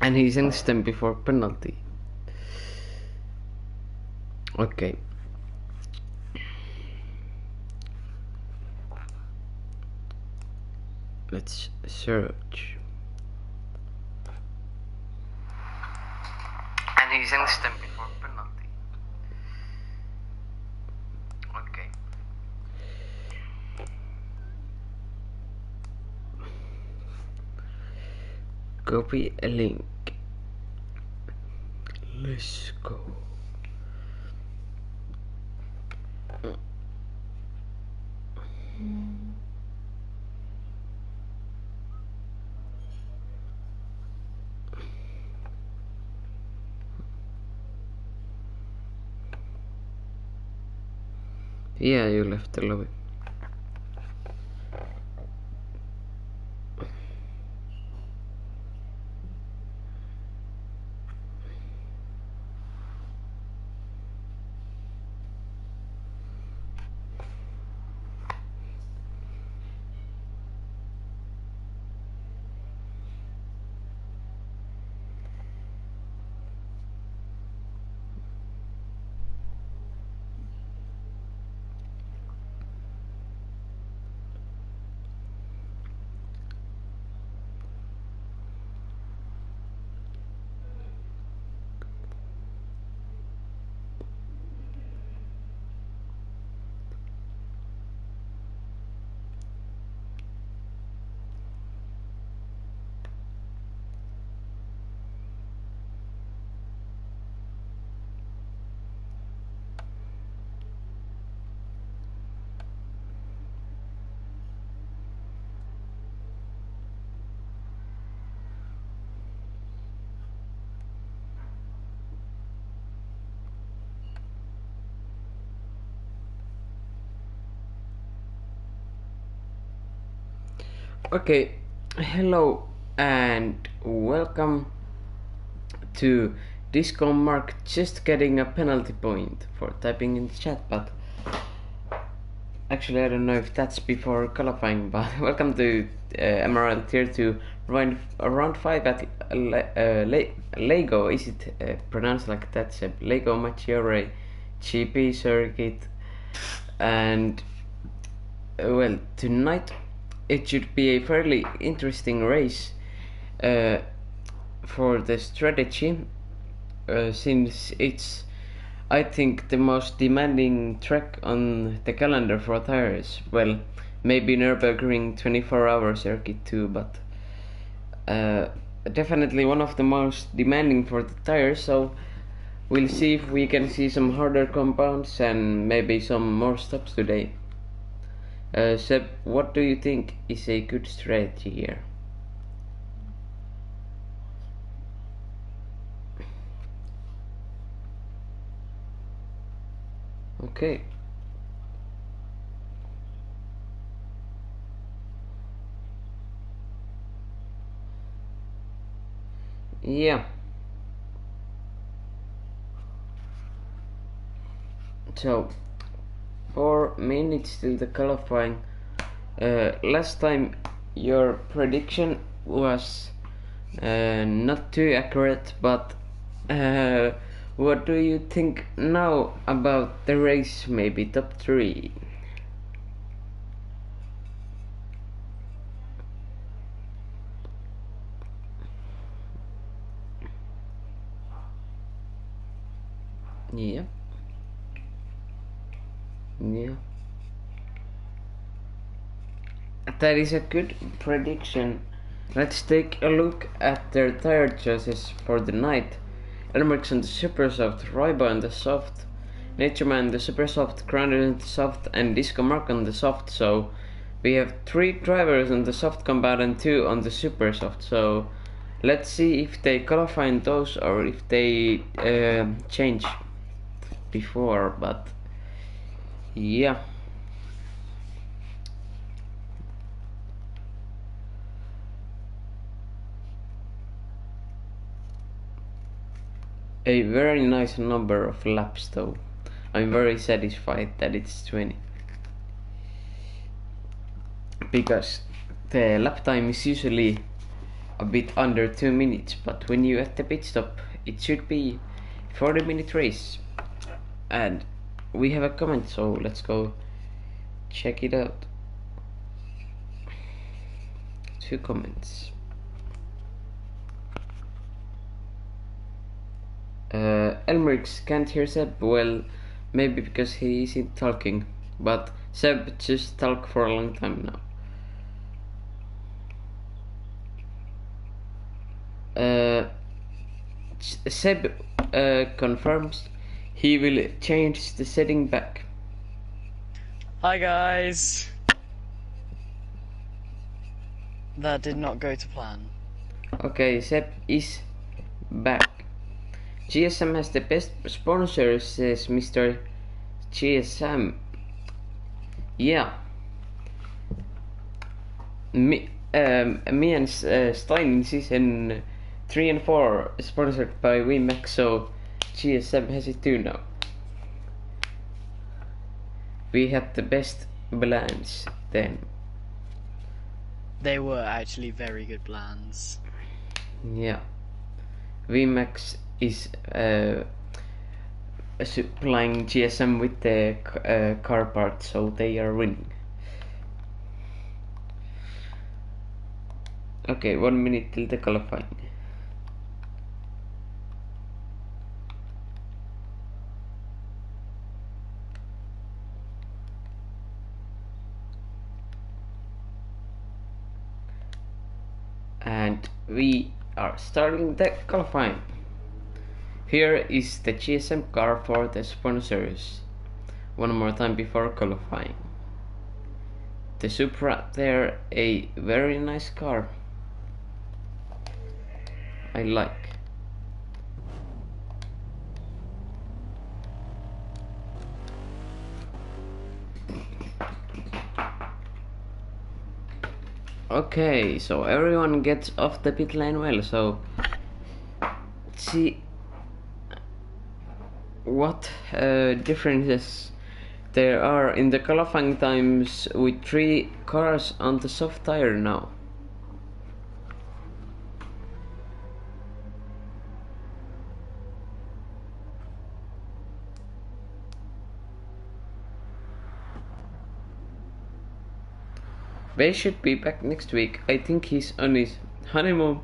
and he sends them before penalty. Okay. Let's search. And he sends them before penalty. Okay. Copy a link. Let's go. Yeah, you left the lobby. Okay, hello and welcome to Disco Mark just getting a penalty point for typing in the chat, but actually I don't know if that's before qualifying, but welcome to MRL Tier 2 round 5 at Lago. Is it pronounced like that? Lago Maggiore GP circuit. And well, tonight it should be a fairly interesting race for the strategy, since it's, I think, the most demanding track on the calendar for tires. Well, maybe Nürburgring 24-hour circuit too, but definitely one of the most demanding for the tires. So we'll see if we can see some harder compounds and maybe some more stops today. Seb, what do you think is a good strategy here? Okay. Yeah. So 4 minutes till the qualifying. Last time your prediction was not too accurate, but what do you think now about the race? Maybe top 3? Yeah. Yeah. That is a good prediction. Let's take a look at their tire choices for the night. Elmerix on the super soft, Roibo on the soft, Natureman on the super soft, Grounded on the soft, and Disco Mark on the soft. So we have 3 drivers on the soft compound and 2 on the super soft. So let's see if they qualify in those or if they change before. But yeah. A very nice number of laps though. I'm very satisfied that it's 20. Because the lap time is usually a bit under 2 minutes, but when you at the pit stop it should be 40-minute race. And we have a comment, so let's go check it out. 2 comments. Elmerix can't hear Seb. Well, maybe because he isn't talking, but Seb just talked for a long time now. Seb confirms he will change the setting back. Hi guys! That did not go to plan. Okay, Seb is back. GSM has the best sponsors, says Mr. GSM. Yeah. Me and Stein in season 3 and 4 sponsored by WeMax, so GSM has it too now. We had the best blends then. They were actually very good blends. Yeah. WeMax is supplying GSM with the car parts, so they are winning. Okay, 1 minute till the qualifying. And we are starting the qualifying. Here is the GSM car for the sponsors. One more time before qualifying. The Supra there, a very nice car. I like. Okay, so everyone gets off the pit lane well, so let's see what differences there are in the qualifying times with 3 cars on the soft tire now. Bay should be back next week. I think he's on his honeymoon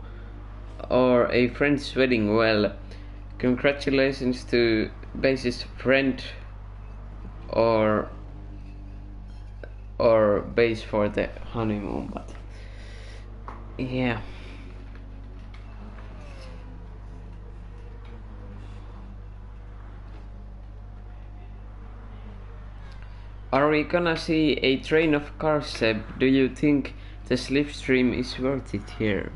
or a friend's wedding. Well, congratulations to Bay's friend or Bay's for the honeymoon, but yeah. Are we gonna see a train of cars, Seb? Do you think the slipstream is worth it here?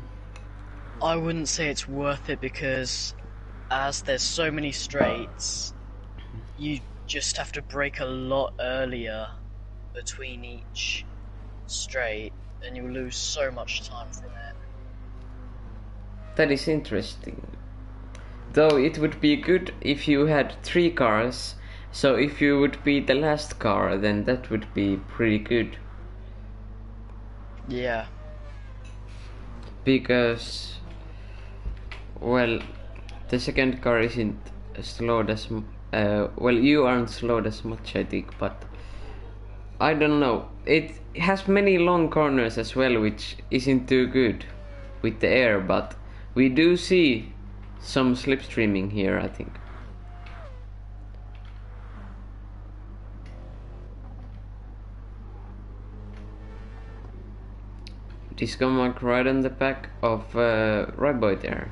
I wouldn't say it's worth it because as there's so many straights, you just have to brake a lot earlier between each straight and you lose so much time from it. That is interesting. Though it would be good if you had 3 cars. So if you would be the last car, then that would be pretty good. Yeah. Because, well, the second car isn't slowed as well, you aren't slowed as much, I think, but I don't know. It has many long corners as well, which isn't too good with the air, but we do see some slipstreaming here, I think. Disco mark right on the back of Ryboy there.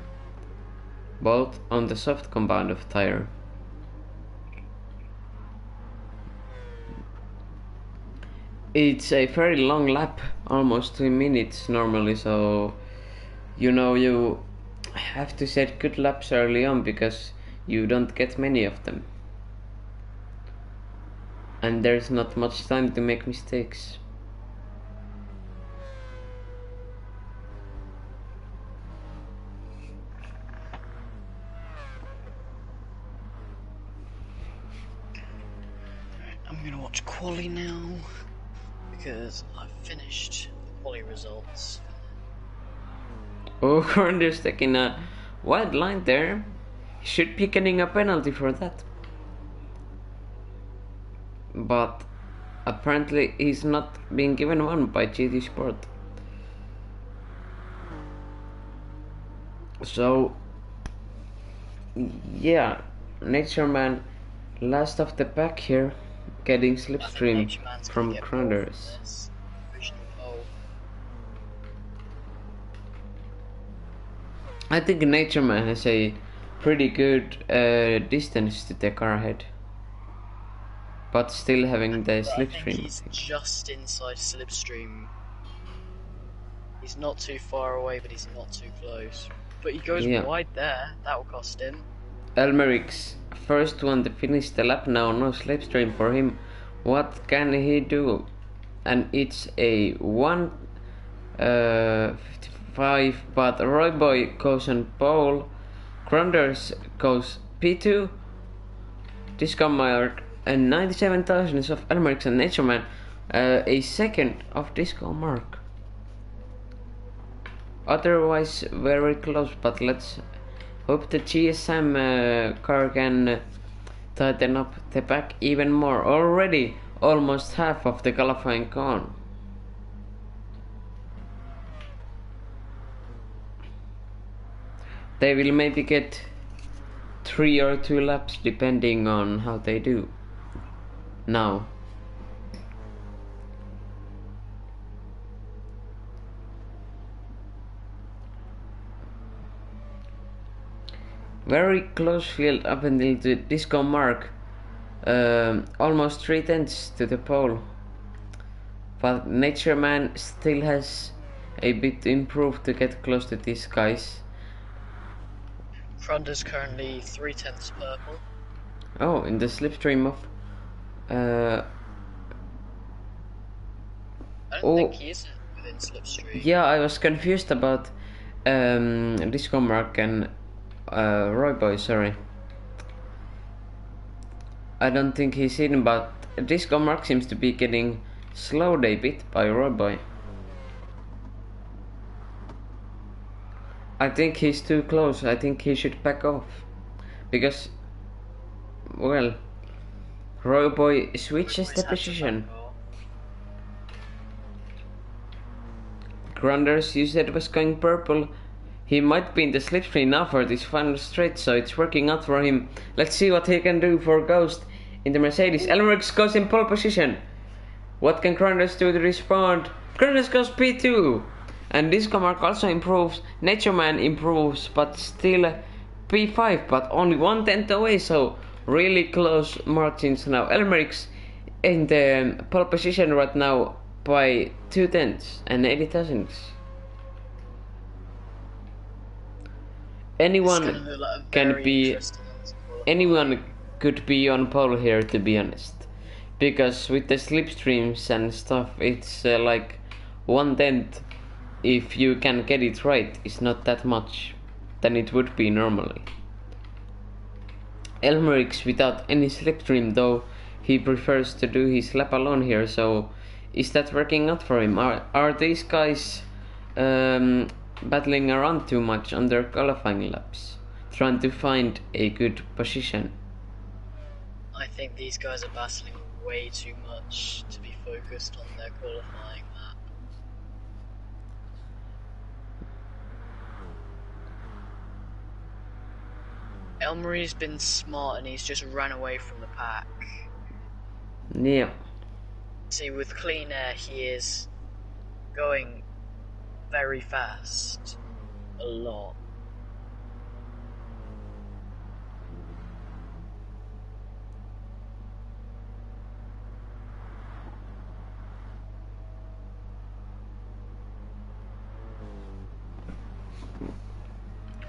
Both on the soft compound of tire. It's a very long lap, almost 2 minutes normally, so you know you have to set good laps early on because you don't get many of them. And there's not much time to make mistakes. I'm gonna watch quali now because I've finished the quali results. Oh, Grunder's taking a wide line there. He should be getting a penalty for that. But apparently he's not being given one by GT Sport. So yeah, Nature Man last of the pack here, getting slipstream from Grunders. I think Nature Man has a pretty good distance to the car ahead, but still having the slipstream. He's just inside slipstream. He's not too far away, but he's not too close. But he goes wide there. That will cost him. Elmeric's first one to finish the lap now. No slipstream for him. What can he do? And it's a 1:55, but Roy Boy goes on pole. Grunders goes P2. Disco Mark and 97 thousandths of Elmerix and Nature Man. A second of Disco Mark. Otherwise very close, but let's hope the GSM car can tighten up the back even more. Already almost half of the qualifying gone. They will maybe get 3 or 2 laps depending on how they do now. Very close field up until the Disco Mark. Almost 3/10 to the pole. But Nature Man still has a bit to improve to get close to these guys. Grunder's currently 3/10 purple. Oh, in the slipstream of. I don't think he is within slipstream. Yeah, I was confused about Disco Mark and Roy Boy, sorry. I don't think he's in, but Disco Mark seems to be getting slowed a bit by Roy Boy. I think he's too close. I think he should back off. Because, well, Roy Boy switches the position. Grunders, you said was going purple. He might be in the slipstream now for this final straight, so it's working out for him. Let's see what he can do for Ghost in the Mercedes. Elmerix goes in pole position. What can Grunders do to respond? Grunders goes P2. And Disco Mark also improves. Nature Man improves, but still P5, but only 1/10 away, so really close margins now. Elmerix in the pole position right now by 2/10 and 80 thousandths. Anyone could be on pole here, to be honest, because with the slipstreams and stuff, it's like 1/10. If you can get it right, it's not that much than it would be normally. Elmerix without any slipstream, though, he prefers to do his lap alone here, so is that working out for him? Are these guys battling around too much on their qualifying laps, trying to find a good position? I think these guys are battling way too much to be focused on their qualifying lap. Elmary's been smart and he's just ran away from the pack. Yeah. See, with clean air he is going very fast. A lot.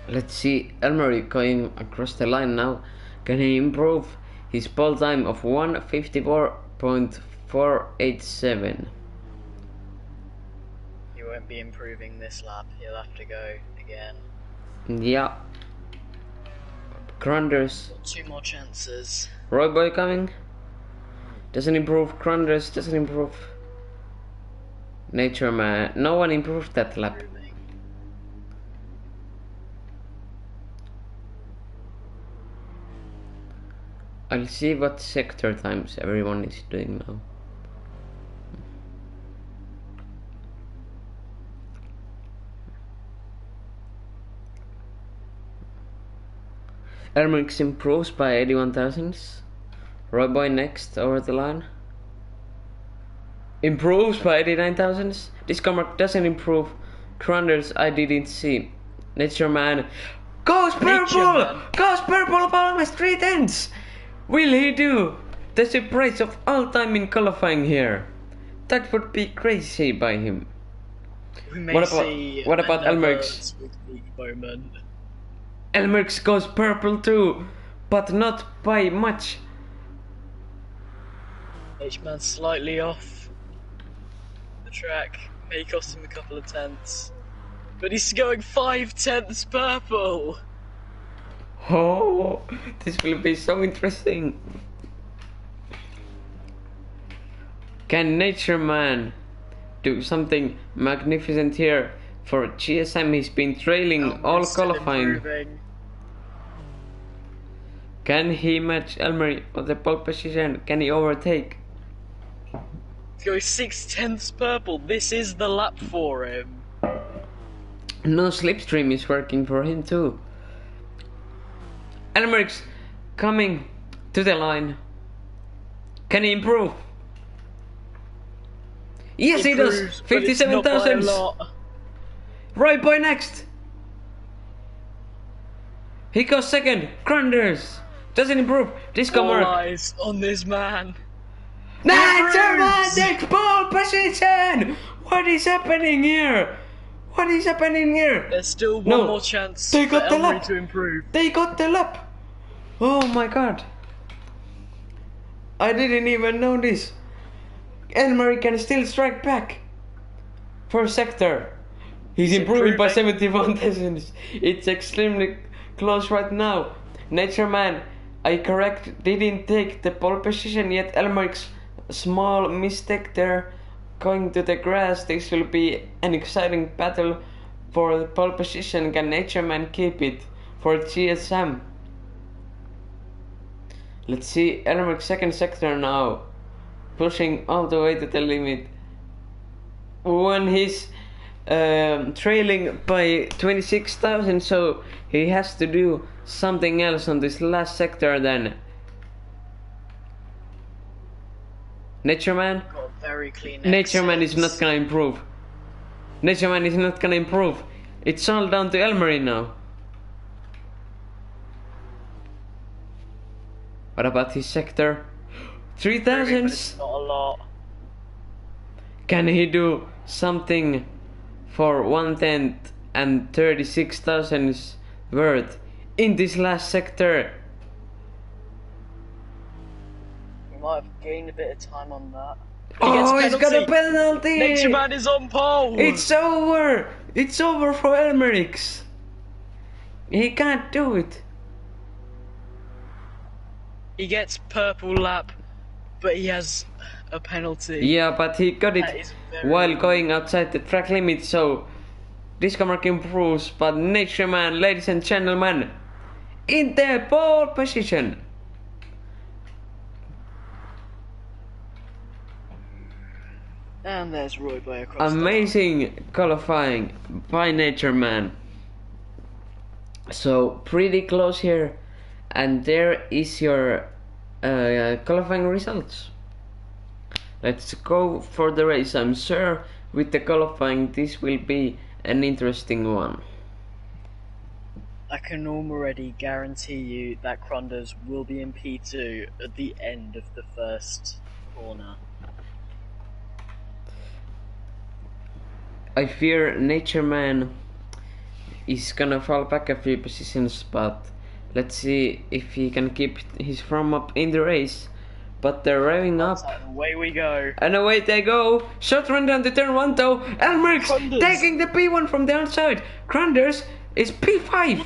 Let's see Elmery going across the line now. Can he improve his pole time of 1:54.487? He won't be improving this lap, he'll have to go again. Yeah. Grunders. 2 more chances. Roy Boy coming. Doesn't improve. Grunders doesn't improve. Nature Man. No one improved that lap. I'll see what sector times everyone is doing now. Elmerix improves by 81 thousandths. Royboy next over the line. Improves by 89 thousandths. This comer doesn't improve. Crunders I didn't see. Nature Man goes purple! Goes purple of almost 3 tenths! Will he do the surprise of all time in qualifying here? That would be crazy by him. We may see what about Elmerix? Elmerix goes purple too, but not by much. H-Man slightly off the track, may cost him a couple of tenths. But he's going 5 tenths purple! Oh, this will be so interesting. Can Nature Man do something magnificent here? For GSM, he's been trailing all qualifying. Can he match Elmer on the pole position? Can he overtake? He's going 6 tenths purple. This is the lap for him. No slipstream is working for him too. Elmerix coming to the line. Can he improve? Yes, he does. 57,000. Royboy next. He goes second. Crunders doesn't improve. Disco All mark. eyes on this man. Nature Man takes pole position. What is happening here? What is happening here? There's still one more chance they for got the Elmery lap. to improve. They got the lap. Oh my god. I didn't even know this. Elmery can still strike back. First sector. He's improving by 71 thousandths. It's extremely close right now. Nature Man, I correct, didn't take the pole position yet. Elmerix, small mistake there. Going to the grass, this will be an exciting battle for the pole position. Can Nature Man keep it for GSM? Let's see, Elmerix second sector now. Pushing all the way to the limit. When he's trailing by 26,000, so he has to do something else on this last sector then. Nature Man? Very clean Nature Man is not gonna improve. Nature Man is not gonna improve. It's all down to Elmery now. What about his sector? 3,000s? Not a lot. Can he do something for 1/10 and 36,000 worth in this last sector? We might have gained a bit of time on that. He's got a penalty! Nature Man is on pole! It's over! It's over for Elmerix. He can't do it. He gets purple lap, but he has a penalty. Yeah, but he got it while going outside the track limit, so this mark improves. But Nature Man, ladies and gentlemen, in the pole position. And there's Royboy across. Amazing qualifying by Nature Man. So pretty close here, and there is your qualifying results. Let's go for the race. I'm sure with the qualifying this will be an interesting one. I can already guarantee you that Crunders will be in P2 at the end of the first corner. I fear Nature Man is gonna fall back a few positions, but let's see if he can keep his form up in the race. But they're revving up. Away we go. And away they go. Short run down to turn 1 though. Elmerix taking the P1 from the outside. Crunders is P5.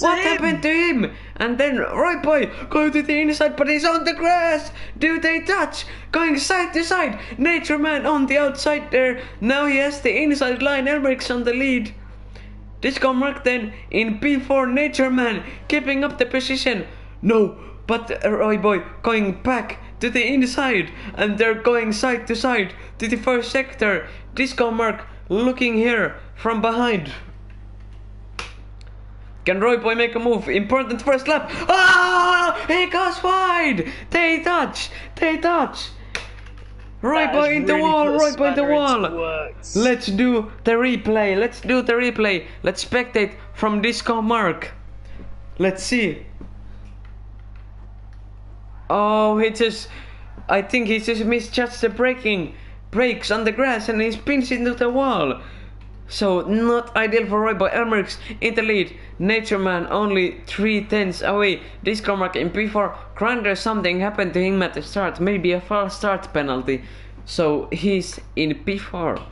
What happened to him? And then Royboy going to the inside, but he's on the grass. Do they touch? Going side to side. Nature Man on the outside there. Now he has the inside line. Elmerix on the lead. Disco Mark then in P4. Nature Man keeping up the position. No, but Roy Boy going back to the inside, and they're going side to side to the first sector. Disco Mark looking here from behind. Can Roy Boy make a move? Important first lap. Ah! He goes wide. They touch. Roy Boy in the wall. Roy Boy in the wall. Let's do the replay. Let's spectate from Disco Mark. Let's see. Oh, I think he just misjudged the brakes on the grass, and he spins into the wall. So not ideal for Roy Boy. Elmerix in the lead. Nature Man only 3/10 away. Disco Mark in P4. Grinder, something happened to him at the start. Maybe a false start penalty. So he's in P4.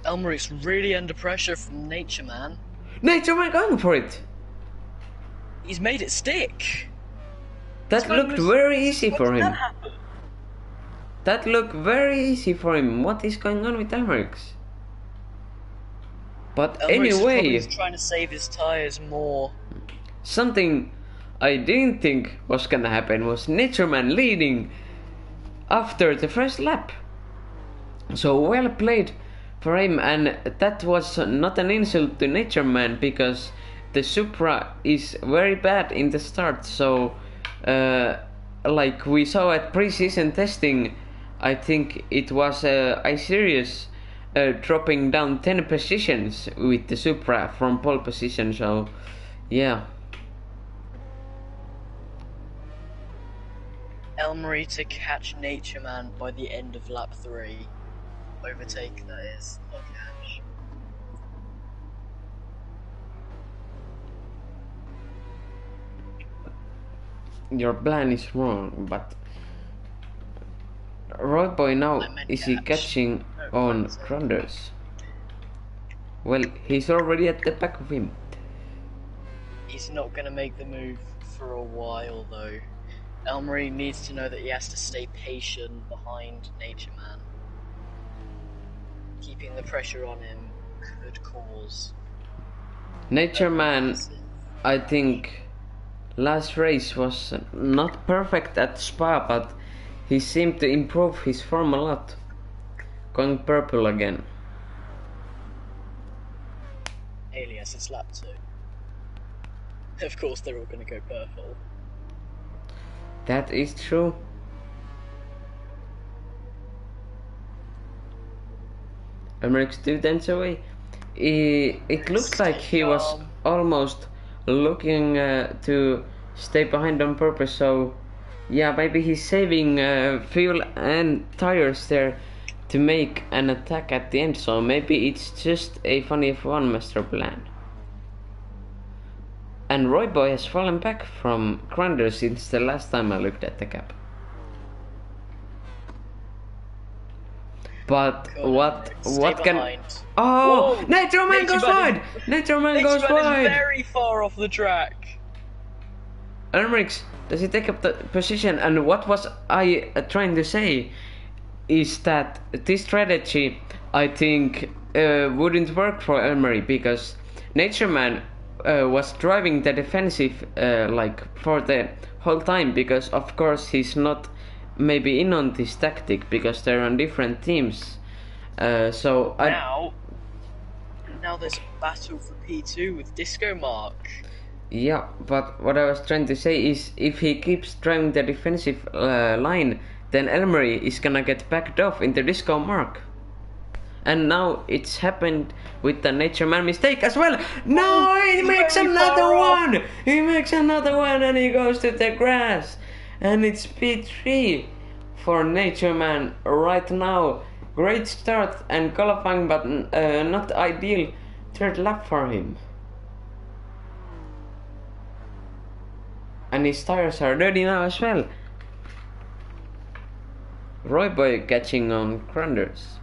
Elmerix really under pressure from Nature Man. Nature Man going for it. He's made it stick. That looked very easy for him. That looked very easy for him. What is going on with Elmerix? But anyway, he's trying to save his tires more. Something I didn't think was gonna happen was Nature Man leading after the first lap. So well played for him, and that was not an insult to Nature Man, because the Supra is very bad in the start. So like we saw at pre-season testing, I think it was iSerious dropping down 10 positions with the Supra from pole position. So yeah, Elmery to catch Nature Man by the end of lap 3. Overtake, that is, not catch. your plan is wrong, but Roy Boy now, is he catching on Granders? Well, he's already at the back of him. He's not going to make the move for a while though. Elmery needs to know that he has to stay patient behind Nature Man. Keeping the pressure on him could cause... Nature Man, I think last race was not perfect at Spa, but he seemed to improve his form a lot. Going purple again. Alias, it's lap 2. Of course they're all going to go purple. That is true. Elmerix 2/10 away. It looked like he was almost looking to stay behind on purpose, so yeah, maybe he's saving fuel and tires there to make an attack at the end, so maybe it's just a funny F1 master plan. And Roy Boy has fallen back from Grinder since the last time I looked at the cap. But what can... Behind. Oh! Whoa! Nature Man goes wide! Nature Man goes wide! Is very far off the track. Elmerix, does he take up the position? And what was I trying to say is that this strategy, I think, wouldn't work for Elmery, because Nature Man was driving the defensive like for the whole time, because of course he's not maybe in on this tactic because they're on different teams. So now there's a battle for P2 with Disco Mark. Yeah, but what I was trying to say is, if he keeps driving the defensive line, then Elmery is gonna get backed off in the Disco Mark. And now it's happened with the Nature Man mistake as well. No, he makes another one! He makes another one and he goes to the grass. And it's P3 for Nature Man right now. Great start and qualifying, but not ideal third lap for him. And his tires are dirty now as well. Roy Boy catching on Granders.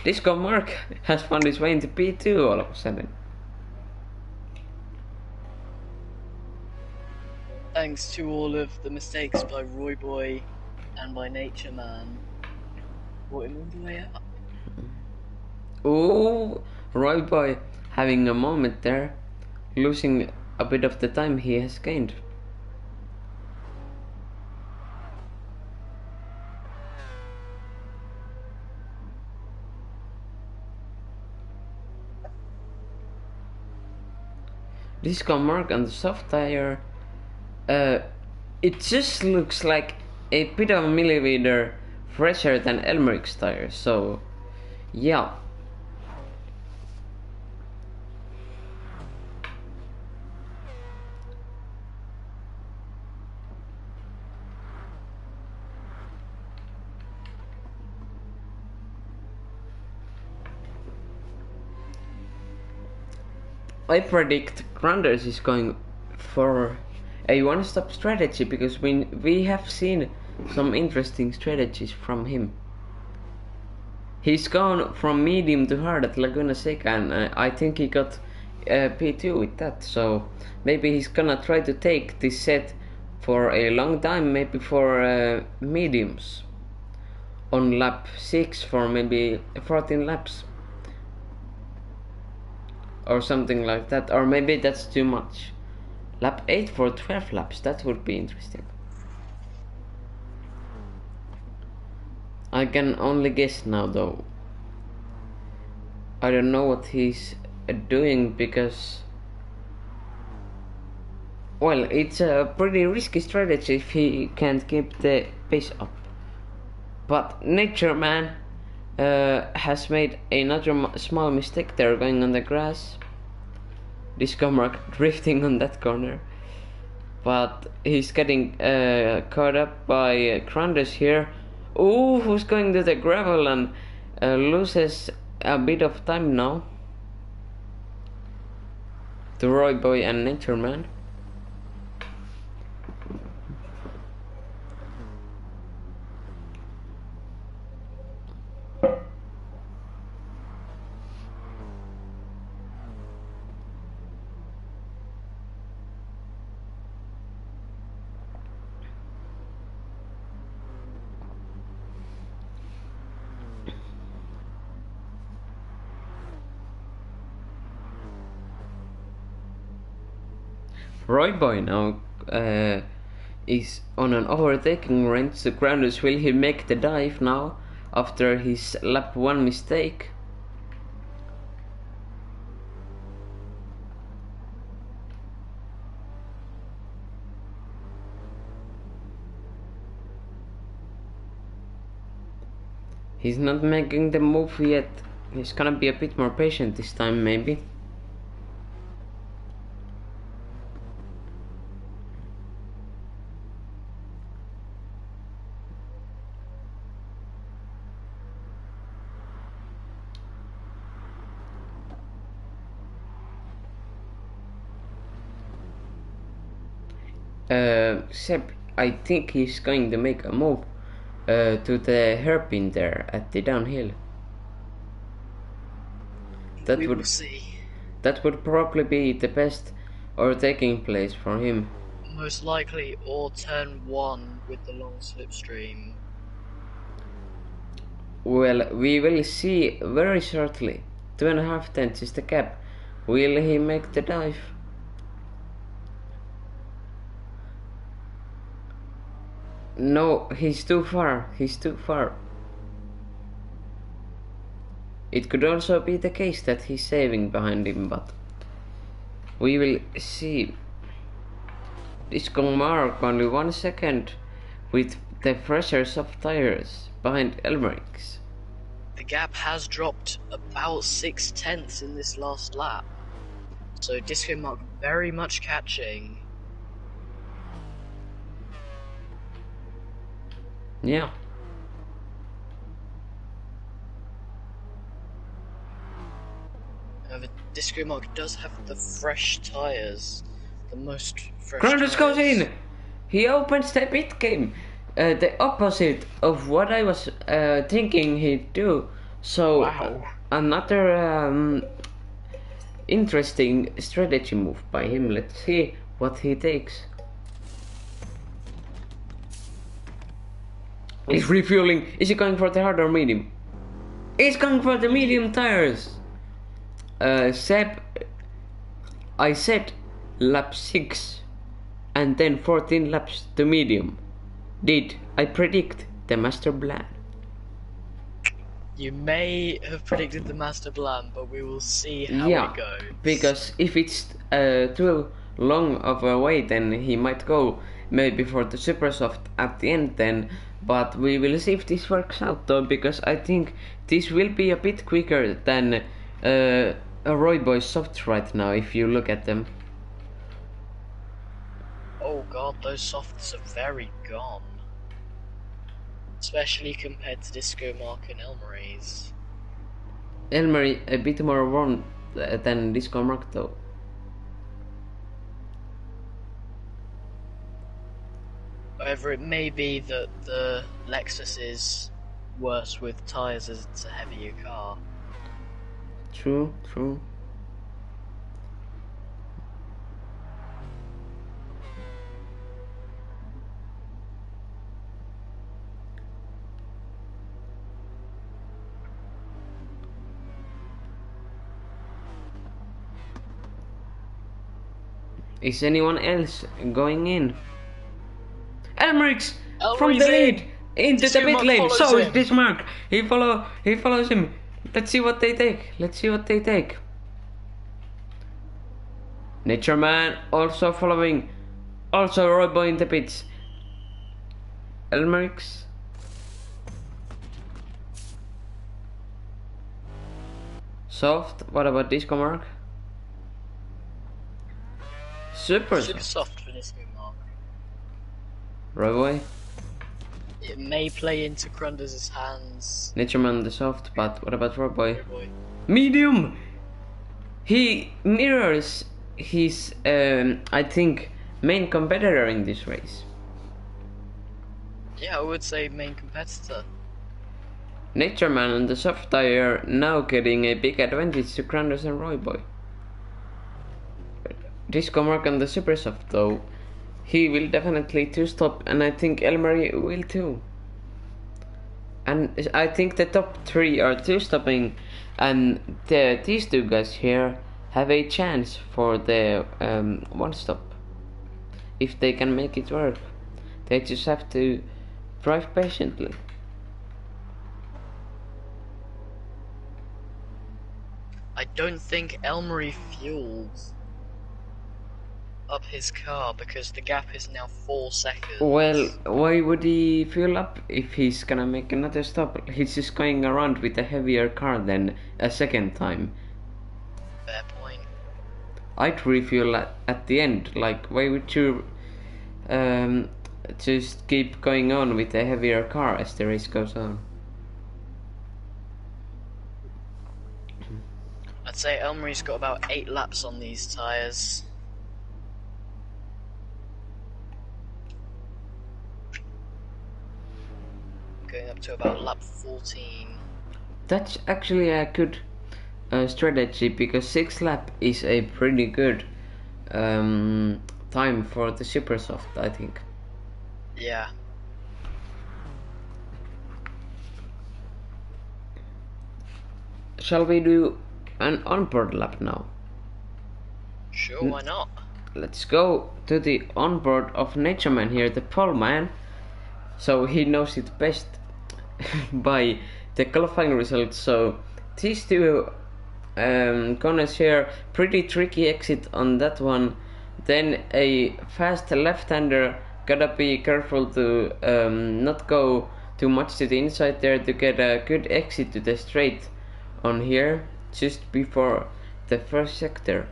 Disco Mark has found his way into P2 all of a sudden. Thanks to all of the mistakes by Roy Boy and by Nature Man. Brought him all the way up. Oh, Roy Boy having a moment there, losing a bit of the time he has gained. Disco mark on the soft tire. It just looks like a bit of a millimeter fresher than Elmeric's tire, so yeah. I predict Granders is going for a one-stop strategy because we have seen some interesting strategies from him. He's gone from medium to hard at Laguna Seca, and I think he got P2 with that, so maybe he's gonna try to take this set for a long time, maybe for mediums on lap 6 for maybe 14 laps or something like that, or maybe that's too much. Lap 8 for 12 laps, that would be interesting. I can only guess now though. I don't know what he's doing because, well, it's a pretty risky strategy if he can't keep the pace up. But Nature Man has made another small mistake there, going on the grass. Disco mark drifting on that corner, but he's getting caught up by Granders here. Ooh, who's going to the gravel and loses a bit of time now to Roy Boy and Nature Man. Roy Boy now is on an overtaking range. So Grounders, will he make the dive now after his lap 1 mistake? He's not making the move yet. He's gonna be a bit more patient this time, maybe. Seb, I think he's going to make a move to the hairpin there at the downhill. That we would will see. That would probably be the best overtaking place for him. Most likely, or turn 1 with the long slipstream. Well, we will see very shortly. 2.5 tenths is the gap. Will he make the dive? No, he's too far. He's too far. It could also be the case that he's saving behind him, but we will see. Disco mark only 1 second with the fresher soft tires behind Elmeric's. The gap has dropped about 6 tenths in this last lap, so Disco Mark very much catching. Yeah. However, Disco Mark does have the fresh tyres, the most fresh Grounders tyres. goes in! He opens the pit game. The opposite of what I was thinking he'd do. So, Wow. Another interesting strategy move by him. Let's see what he takes. He's refueling. Is he going for the hard or medium? He's going for the medium tires. Seb, I said lap 6 and then 14 laps to medium. Did I predict the master plan? You may have predicted the master plan, but we will see how Yeah, it goes. because if it's too long of a wait, then he might go maybe for the super soft at the end then. But we will see if this works out though, because I think this will be a bit quicker than a Roy Boy soft right now if you look at them. Oh god, those softs are very gone. Especially compared to Disco Mark and Elmer's. Elmer a bit more worn than Disco Mark though. However, it may be that the Lexus is worse with tyres as it's a heavier car. True, true. Is anyone else going in? Elmerix from the lead into the pit lane. So is this Mark. He follows him. Let's see what they take. Let's see what they take. Nature Man also following. Also Roy Boy in the pits. Elmerix. Soft. What about Disco Mark? Super soft for Disco Mark. Roy Boy. It may play into Crunders' hands. Nature Man the soft, but what about Roy Boy? Medium! He mirrors his, I think, main competitor in this race. Yeah, I would say main competitor. Nature Man and the soft tire now getting a big advantage to Crunders and Roy Boy. Disco Mark and the super soft though, he will definitely two-stop, and I think Elmarie will too. And I think the top 3 are two-stopping, and these two guys here have a chance for the one-stop. If they can make it work, they just have to drive patiently. I don't think Elmarie fueled up his car because the gap is now 4 seconds. Well, why would he fuel up if he's gonna make another stop? He's just going around with a heavier car than a second time. Fair point. I'd refuel at the end. Like, why would you just keep going on with a heavier car as the race goes on? I'd say Elmarie's got about 8 laps on these tyres. Going up to about lap 14. That's actually a good strategy, because 6 lap is a pretty good time for the super soft, I think. Yeah. Shall we do an onboard lap now? Sure, why not? Let's go to the onboard of Nature Man here, the pole man. So he knows it best by the qualifying results. So these two corners here, pretty tricky exit on that one. Then a fast left-hander, gotta be careful to not go too much to the inside there to get a good exit to the straight on here just before the first sector.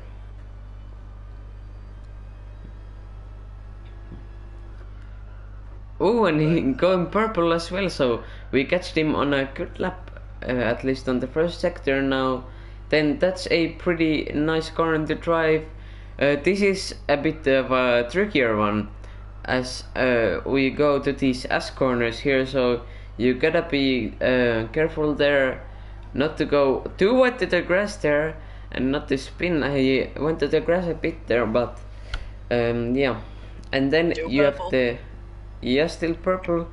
Oh, and he going purple as well, so we catched him on a good lap, at least on the first sector now. Then that's a pretty nice corner to drive. This is a bit of a trickier one, as we go to these S corners here, so you gotta be careful there, not to go too wet to the grass there, and not to spin. I went to the grass a bit there, but yeah. And then you have the... Yeah, still purple.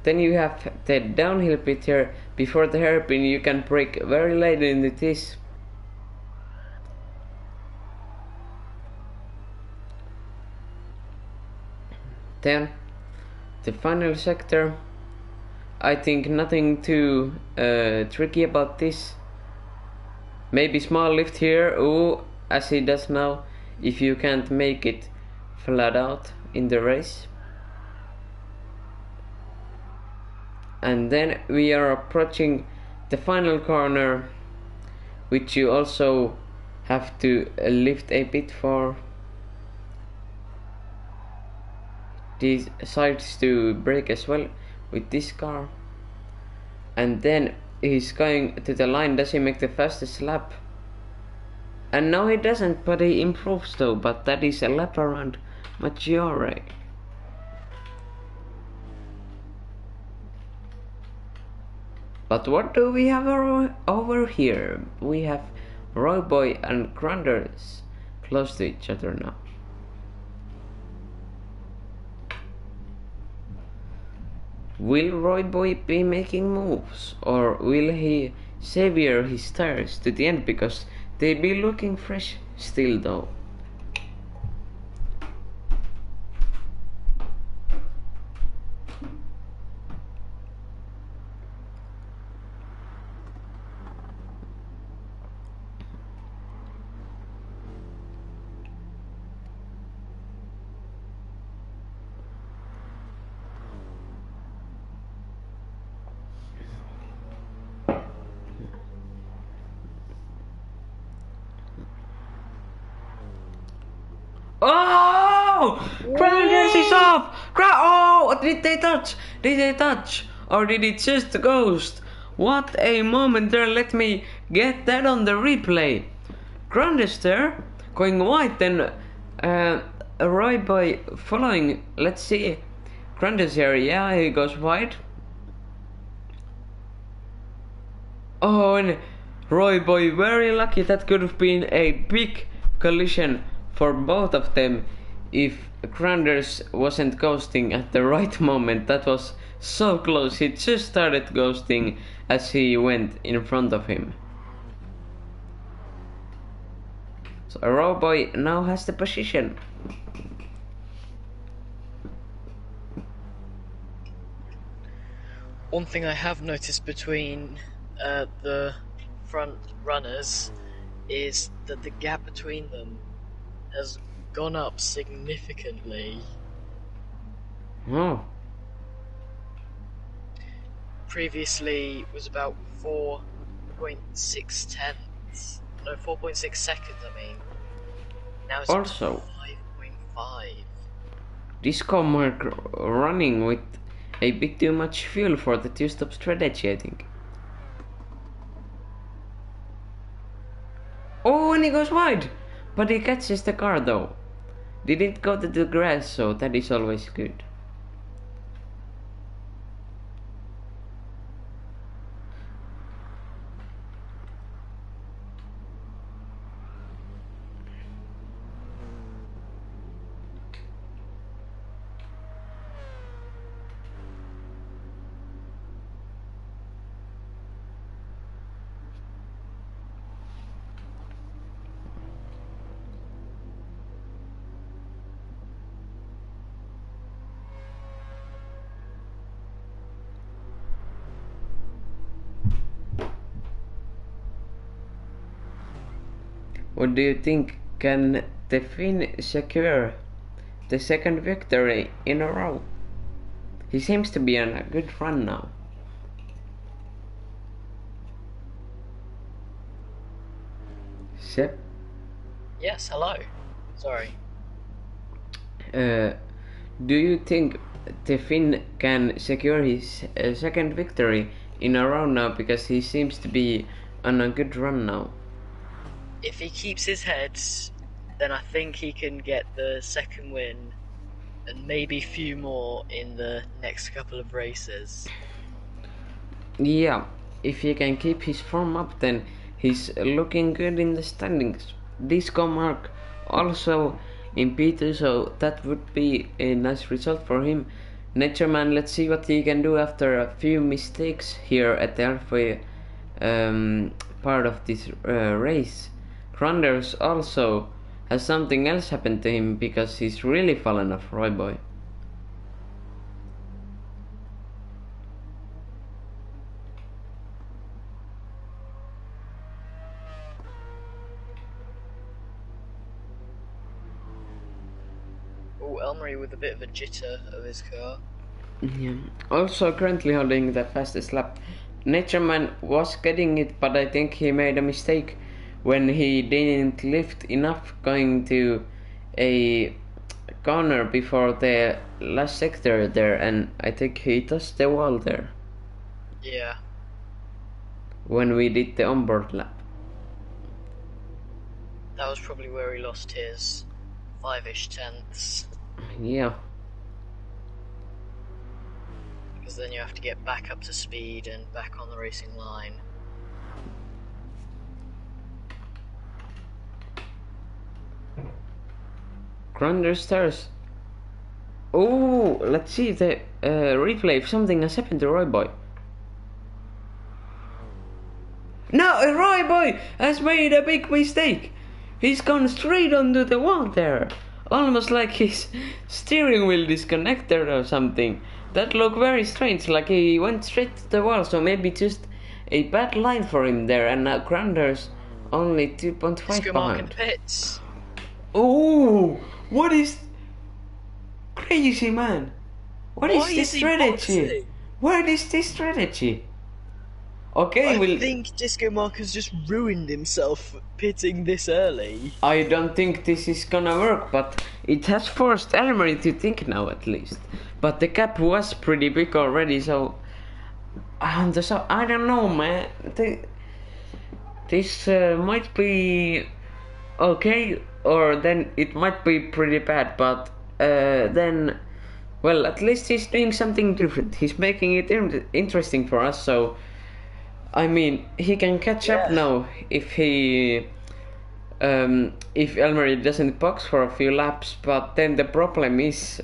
Then you have the downhill bit here before the hairpin. You can brake very late into this. Then the final sector. I think nothing too tricky about this. Maybe small lift here, as he does now, if you can't make it flat out in the race. And then we are approaching the final corner, which you also have to lift a bit for these sides to brake as well with this car. And then he's going to the line. Does he make the fastest lap? And no, he doesn't, but he improves though. But that is a lap around Maggiore. But what do we have over here? We have Royboy and Grunders close to each other now. Will Royboy be making moves, or will he savor his tires to the end, because they be looking fresh still though? Oh! Grunders is off! Oh! Did they touch? Did they touch? Or did it just ghost? What a moment there, let me get that on the replay. Grunders there, going wide, then Royboy following. Let's see. Grunders here, yeah, he goes wide. Oh, and Royboy very lucky. That could have been a big collision for both of them if Grunders wasn't ghosting at the right moment. That was so close. He just started ghosting as he went in front of him. So Royboy now has the position. One thing I have noticed between the front runners is that the gap between them has gone up significantly. Oh. Previously was about 4.6 tenths. No, 4.6 seconds, I mean. Now it's Also 5.5. Disco Mark running with a bit too much fuel for the two-stop strategy, I think. Oh, and he goes wide! But he catches the car though. Didn't go to the grass, so that is always good. What do you think? Can the Finn secure the second victory in a row? He seems to be on a good run now. Sep? Yes, hello. Sorry. Do you think the Finn can secure his second victory in a row now, because he seems to be on a good run now? If he keeps his head, then I think he can get the second win and maybe a few more in the next couple of races. Yeah, if he can keep his form up, then he's looking good in the standings. Disco Mark also in P2, so that would be a nice result for him. Nature Man, let's see what he can do after a few mistakes here at the halfway part of this race. Grunders also has something else happen to him, because he's really fallen off Royboy. Oh, Elmery with a bit of a jitter of his car. Yeah. Also currently holding the fastest lap. Natureman was getting it, but I think he made a mistake when he didn't lift enough going to a corner before the last sector there, and I think he touched the wall there. Yeah. When we did the onboard lap. That was probably where he lost his 5-ish tenths. Yeah. Because then you have to get back up to speed and back on the racing line. Grinder stairs. Oh, let's see the replay if something has happened to Roy Boy. No, Roy Boy has made a big mistake. He's gone straight onto the wall there. Almost like his steering wheel disconnected or something. That looked very strange, like he went straight to the wall, so maybe just a bad line for him there, and now Grinder's only 2.5 behind. Pits. Oh, what is crazy, man? What is this strategy? What is this strategy? Okay, I think Disco Mark has just ruined himself pitting this early. I don't think this is gonna work, but it has forced Elmery to think now at least. But the gap was pretty big already, so I don't know, man. This might be okay, or then it might be pretty bad, but then, well, at least he's doing something different. He's making it interesting for us, so I mean, he can catch up now if he if Elmery doesn't box for a few laps, but then the problem is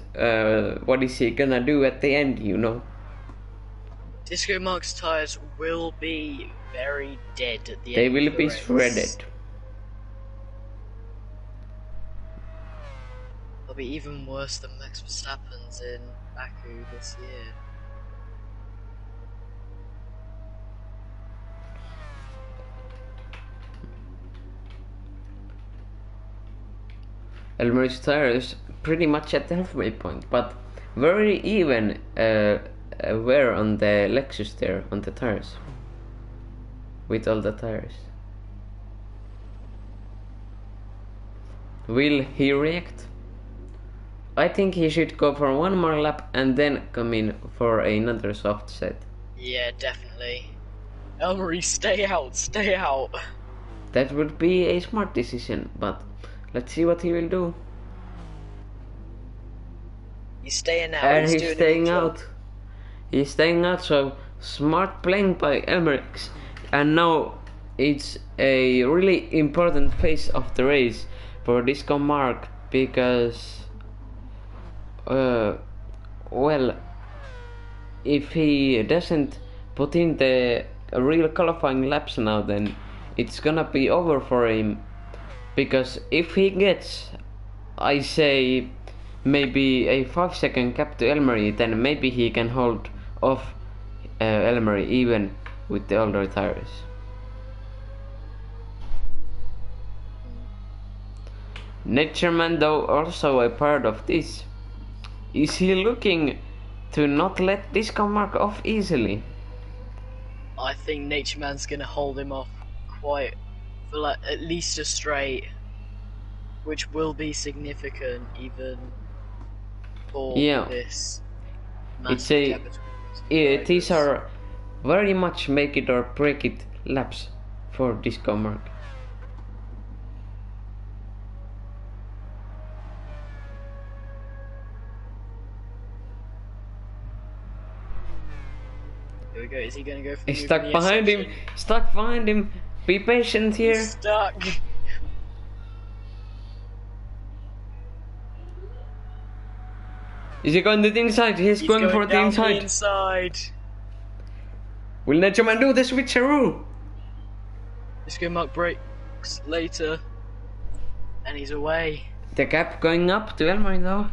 what is he gonna do at the end, you know? Disco Mark's tyres will be very dead at the they end will of the be race. shredded. They'll be even worse than Max Verstappen's in Baku this year. Elmery's tires pretty much at the halfway point, but very even wear on the Lexus there, on the tires. With all the tires. Will he react? I think he should go for one more lap and then come in for another soft set. Yeah, definitely. Elmery, stay out, stay out. That would be a smart decision, but let's see what he will do. He's staying out. And he's staying out. He's staying out, so smart playing by Elmerix. And now it's a really important phase of the race for Disco Mark because, well, if he doesn't put in the real qualifying laps now, then it's gonna be over for him. Because if he gets, I say, maybe a 5-second gap to Elmery, then maybe he can hold off Elmery even with the older tires. Natureman, though, also a part of this. Is he looking to not let Disco Mark off easily? I think Natureman's gonna hold him off quite for like at least a straight, which will be significant even for this. It's a these are very much make it or break it laps for Disco Mark. Here we go. Is he gonna go for the He's stuck behind him. Stuck behind him. Be patient here. He's stuck. Is he going to the inside? He's going for the inside. Will Natureman do the switcheroo? Disco Mark breaks later. And he's away. The gap going up to Elmery though.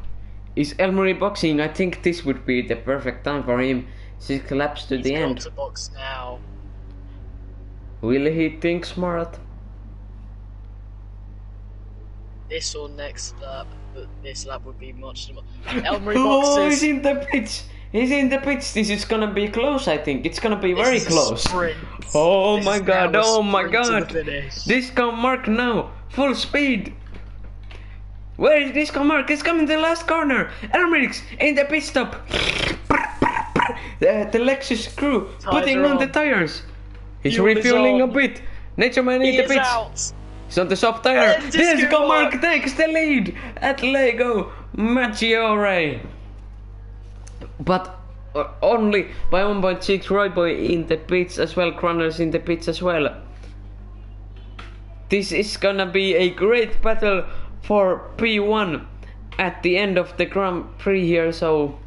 Is Elmery boxing? I think this would be the perfect time for him. 6 laps to the end. He's got to box now. Will he think smart? this or next lap, but this lap would be much more. Elmery Oh, he's boxes. in the pits. He's in the pits. This is gonna be close, I think. It's gonna be This very is a close. sprint. Oh This my is god, now a oh my sprint to the god. finish. Disco Mark now, full speed. Where is Disco Mark? He's coming to the last corner. Elmerix in the pit stop. The Lexus crew putting on the tires. He's Fuel is refueling a on. bit. Nature Man in He the is pits. out. He's on the soft tire. And Disco Disco Mark Mark takes the lead at Lago Maggiore. But only by 1.6. Roy Boy in the pits as well. Crunners in the pits as well. This is gonna be a great battle for P1 at the end of the Grand Prix here. So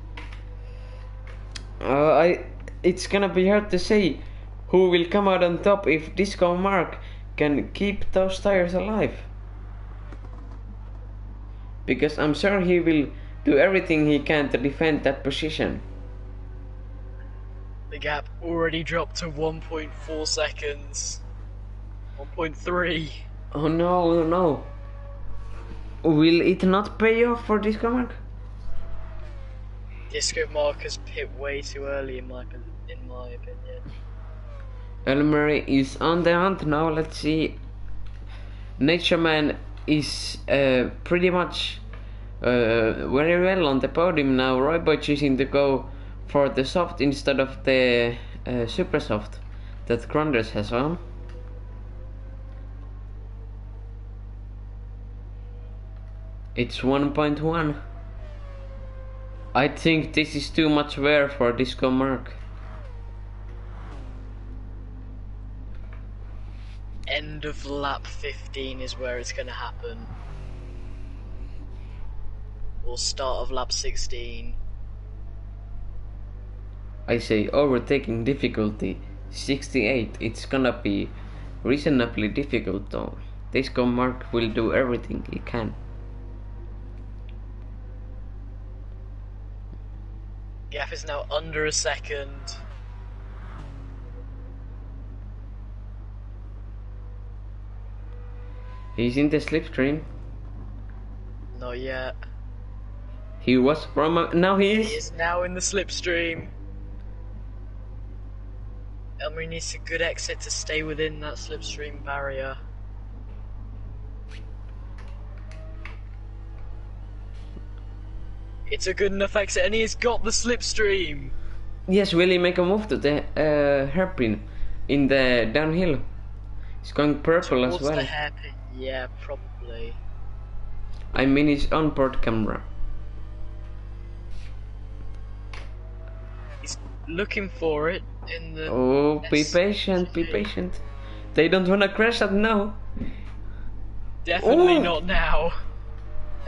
it's gonna be hard to say who will come out on top if Disco Mark can keep those tires alive. Because I'm sure he will do everything he can to defend that position. The gap already dropped to 1.4 seconds. 1.3. Oh no, no. Will it not pay off for Disco Mark? Disco Mark has pit way too early in my opinion. Elmery is on the hunt now. Let's see. Nature Man is pretty much very well on the podium now. Roy Boy choosing to go for the soft instead of the super soft that Grunders has on. It's 1.1. I think this is too much wear for Disco Mark. End of lap 15 is where it's gonna happen. Or start of lap 16. I say overtaking difficulty 68. It's gonna be reasonably difficult though. Disco Mark will do everything he can. Gap is now under a second. He's in the slipstream. Not yet. He was from now he He is. is now in the slipstream. Elmery needs a good exit to stay within that slipstream barrier. It's a good enough exit and he's got the slipstream. Yes, will he make a move to the hairpin in the downhill? He's going purple as Towards well. the hairpin, yeah, probably. I mean his onboard camera. He's looking for it in the... Oh, be patient, be patient. They don't wanna crash that now. Definitely Oh. not now.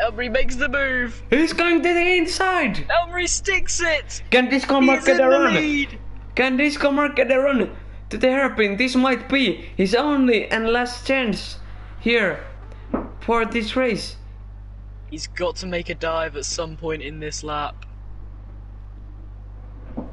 Elmery makes the move. He's going to the inside. Elmery sticks it. Can Disco Mark He's get in a the run? lead. Can Disco Mark get a run to the hairpin? This might be his only and last chance here for this race. He's got to make a dive at some point in this lap.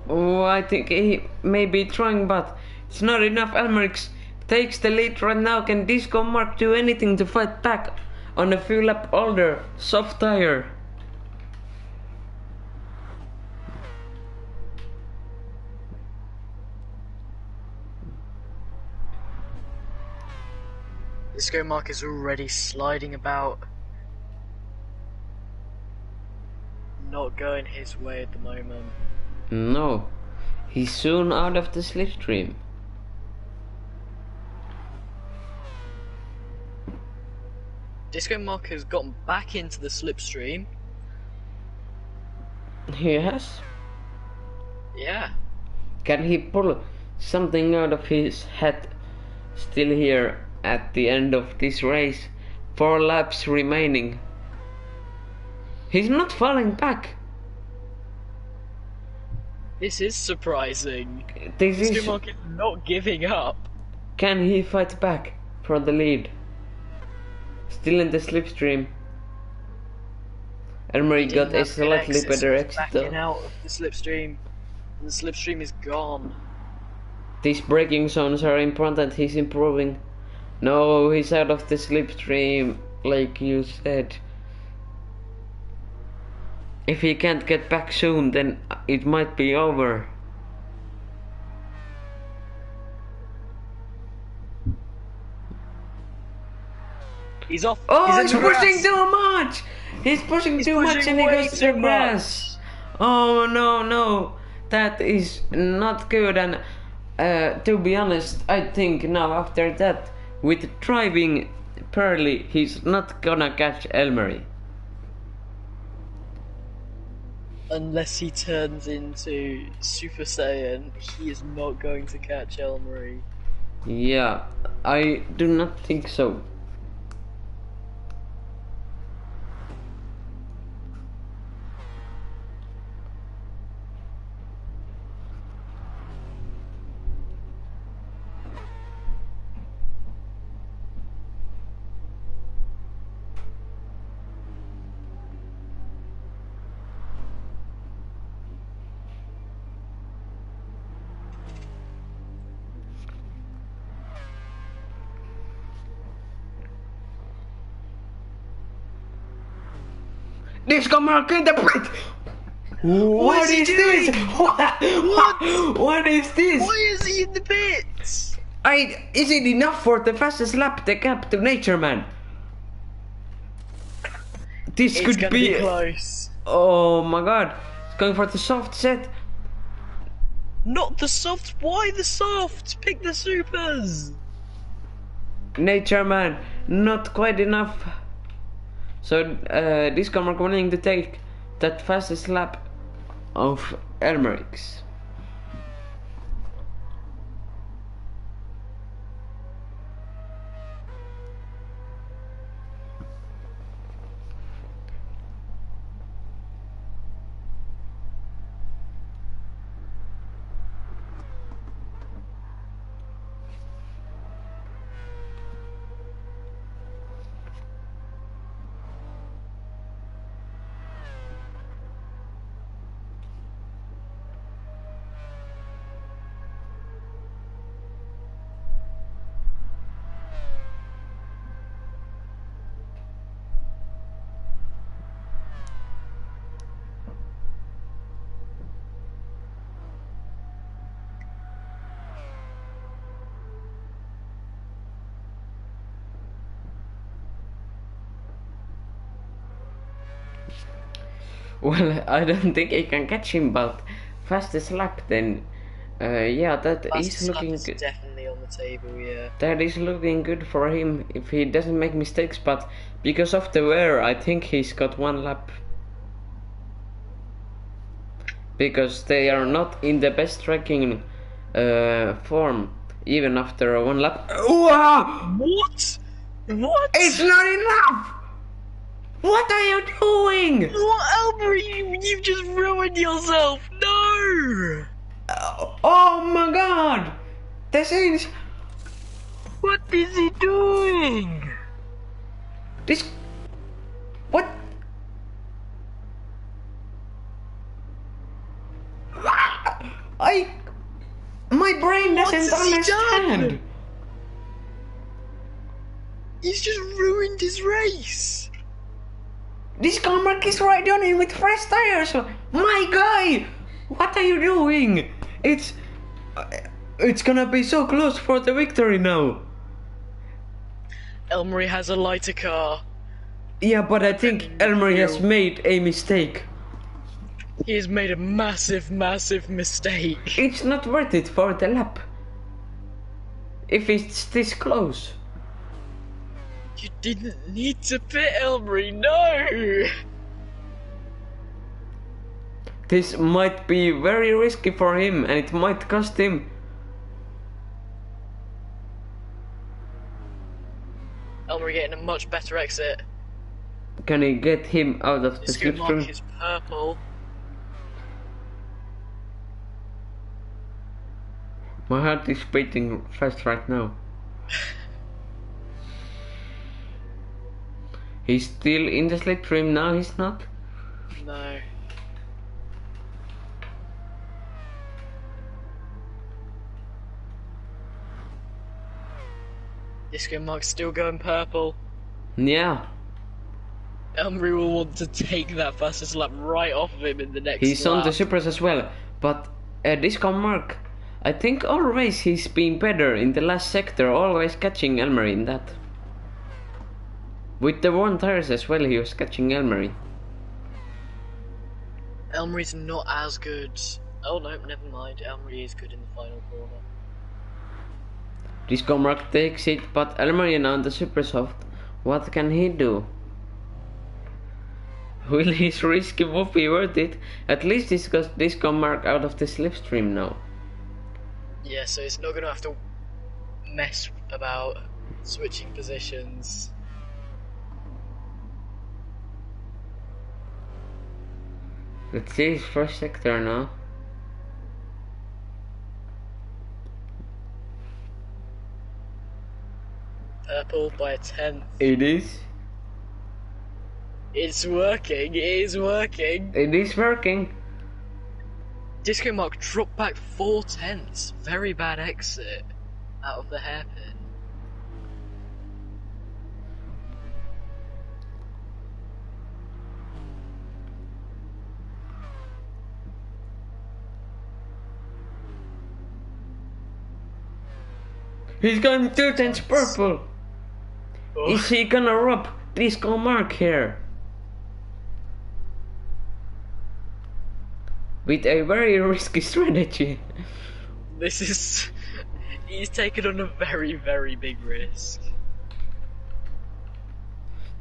Oh, I think he may be trying, but it's not enough. Elmerix takes the lead right now. Can Disco Mark do anything to fight back on a few lap older soft tire? Disco Mark is already sliding about. Not going his way at the moment. No, he's soon out of the slipstream. Disco Mark has gotten back into the slipstream. He has. Yeah. Can he pull something out of his head still here at the end of this race? 4 laps remaining. He's not falling back. This is surprising. This Disco is. Mark is not giving up. Can he fight back for the lead? Still in the slipstream. Elmery He got didn't a have good slightly exit, so better he's exit backing though. out of the slipstream. And the slipstream is gone. These braking zones are important. He's improving. No, he's out of the slipstream. like you said. If he can't get back soon, then it might be over. He's off. Oh, He's he's in the pushing grass. too much! He's pushing too much pushing and he way goes to the too grass. Oh no. That is not good, and to be honest, I think now after that, with driving Pearly, he's not gonna catch Elmery. Unless he turns into Super Saiyan, he is not going to catch Elmery. Yeah, I do not think so. This mark in the pit! What is this? What is this? Why is he in the pits? Is it enough for the fastest lap, the gap to Nature Man? This It's could gonna be close. Oh my god. It's going for the soft set. Not the softs. Why the softs? Pick the supers. Nature Man, not quite enough. So this car wanting to take that fastest lap of Elmerix. Well, I don't think I can catch him, but fastest lap then. Yeah, that is looking good. Definitely on the table, yeah. That is looking good for him if he doesn't make mistakes, but because of the wear, I think he's got one lap. Because they are not in the best tracking form, even after one lap. What? What? It's not enough! What are you doing? What, Elmery? You've just ruined yourself. No! Oh my god! This is... What is he doing? This... What? My brain doesn't understand. He's just ruined his race. This car mark is right on him with fresh tires. My guy! What are you doing? It's gonna be so close for the victory now. Elmery has a lighter car. Yeah, but I think Elmery has made a mistake. He has made a massive, massive mistake. It's not worth it for the lap. If it's this close. You didn't need to pit Elmery, no! This might be very risky for him and it might cost him. Elmery getting a much better exit. Can he get him out of the This good mark slipstream? is purple. My heart is beating fast right now. He's still in the slipstream now, he's not? No. Disco mark's still going purple. Yeah, Elmry will want to take that fastest lap right off of him in the next he's on the lap. supers as well. But Disco Mark, I think all race he's been better in the last sector, always catching Elmery in that. With the one tires as well, he was catching Elmery. Elmry's not as good. Oh no, never mind. Elmry is good in the final corner. Disco Mark takes it, but Elmery now on the super soft. What can he do? Will his risky move be worth it? At least he's got Disco Mark out of the slipstream now. Yeah, so he's not going to have to mess about switching positions. Let's see his first sector now. Purple by a 10th. It is. It's working, it is working. It is working. Disco Mark dropped back 4/10. Very bad exit out of the hairpin. He's going 2/10 purple. Oh. Is he gonna rob Disco Mark here? With a very risky strategy. This is... He's taken on a very, very big risk.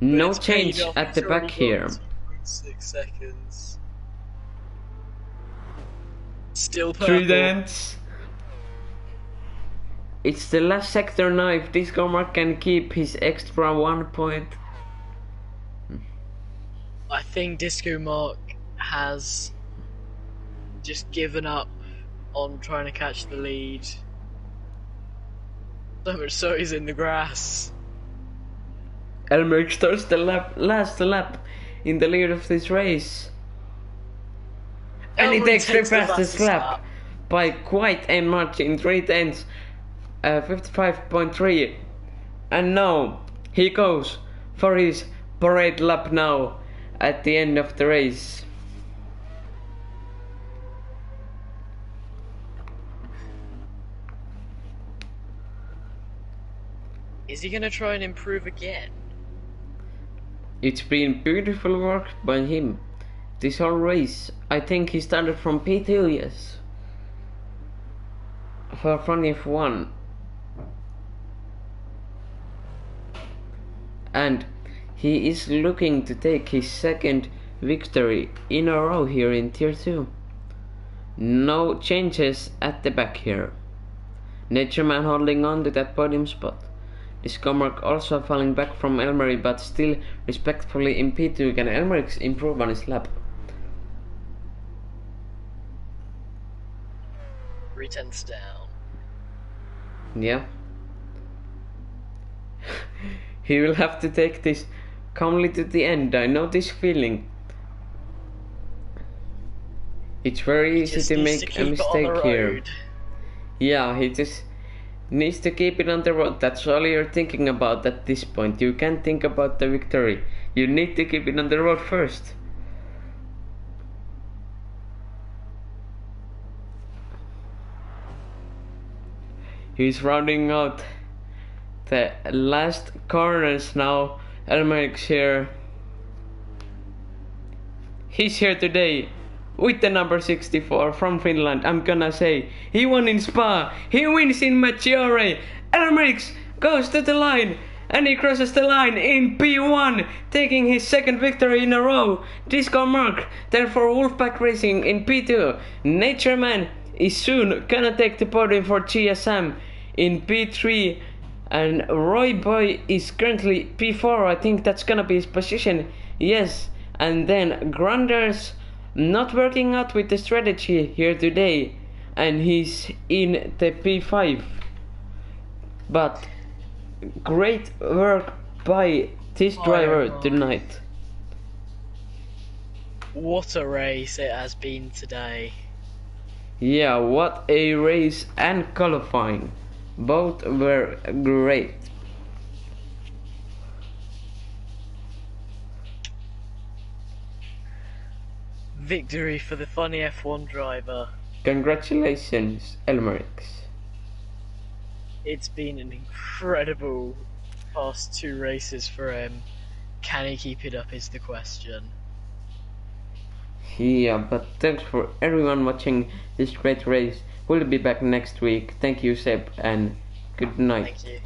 No It's paid change off. at the He's back already here. got 2.6 seconds. Still purple. 3/10. It's the last sector now. If Disco Mark can keep his extra 1 point. I think Disco Mark has just given up on trying to catch the lead. So much so he's in the grass. Elmer starts the last lap in the lead of this race. And he Elmer takes the takes the fastest fastest lap lap. by quite a margin, 3/10, 55.3. And now he goes for his parade lap now at the end of the race. Is he gonna try and improve again? It's been beautiful work by him this whole race. I think he started from P2, yes. For front F1. And he is looking to take his second victory in a row here in Tier 2. No changes at the back here. Nature Man holding on to that podium spot. Disco Mark also falling back from Elmery, but still respectfully in P2. Can Elmery improve on his lap? 3/10 down. Yeah. He will have to take this calmly to the end. I know this feeling. It's very easy Just to needs make to a keep it on the mistake here. road. Yeah, he just needs to keep it on the road. That's all you're thinking about at this point. You can't think about the victory. You need to keep it on the road first. He's rounding out the last corners now. Elmerik's here. He's here today with the number 64 from Finland. I'm gonna say he won in Spa. He wins in Maggiore. Elmerix goes to the line and he crosses the line in P1, taking his second victory in a row. Disco Mark, then for Wolfpack Racing in P2. Nature Man is soon gonna take the podium for GSM in P3. And Roy Boy is currently P4. I think that's gonna be his position. Yes. And then Granders not working out with the strategy here today. And he's in the P5. But great work by this driver tonight. What a race it has been today. Yeah, what a race and qualifying. Both were great. Victory for the funny F1 driver. Congratulations, Elmerix. It's been an incredible past 2 races for him. Can he keep it up is the question. Yeah, but thanks for everyone watching this great race. We'll be back next week. Thank you, Seb, and good night. Thank you.